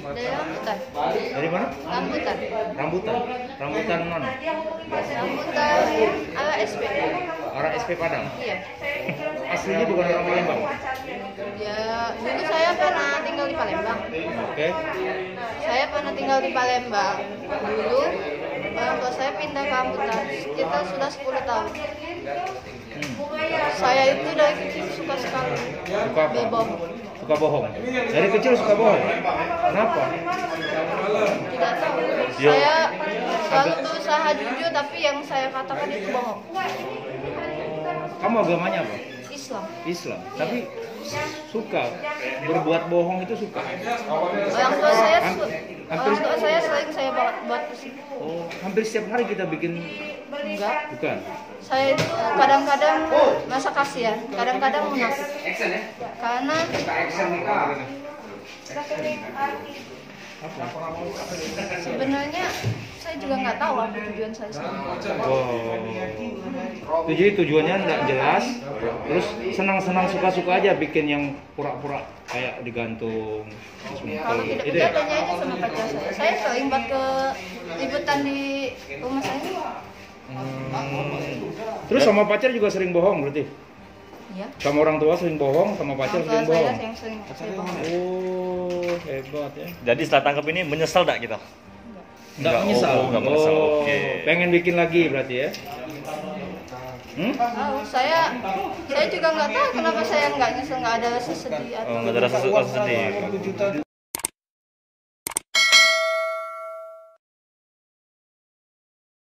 Dari rambutan. Dari mana? Rambutan. Rambutan. Rambutan mana? Rambutan ala SP. Orang SP Padang. Iya. Aslinya bukan orang Palembang. Ya, dulu saya pernah tinggal di Palembang. Oke. Saya pernah tinggal di Palembang. Dulu orang tua saya pindah ke Rambutan. Kita sudah 10 tahun. Saya itu dari kecil suka sekali Suka apa? berbohong. Suka bohong. Dari kecil suka bohong. Kenapa? Tidak tahu. Saya selalu berusaha jujur, tapi yang saya katakan itu bohong. Kamu agamanya apa? Islam. Islam. Tapi suka berbuat bohong itu suka. Orang tua saya sering saya buat pusing. Oh, hampir setiap hari kita bikin. Enggak. Bukan. Saya itu kadang-kadang masa kasihan, kadang-kadang munafik. Karena sebenarnya saya juga nggak tahu apa tujuan saya sebenarnya. Oh. Jadi tujuannya nggak jelas. Terus senang-senang suka-suka aja bikin yang pura-pura kayak digantung. Kalau tidak Itu kerja ya? tanya aja sama pacar saya. Saya sering buat ke liputan di rumah saya. Terus sama pacar juga sering bohong berarti? Iya. Sama orang tua sering bohong, sama pacar Orang tua sering saya bohong. yang sering saya bohong. Oh, hebat ya. Jadi setelah tangkap ini menyesal tak kita? Nggak menyesal. Oh, nggak menyesal. Oh, Oke. pengen bikin lagi berarti ya? Tahu, saya juga nggak tahu kenapa saya nggak nyesel, nggak ada rasa sedih. Oh, nggak ada rasa sedih.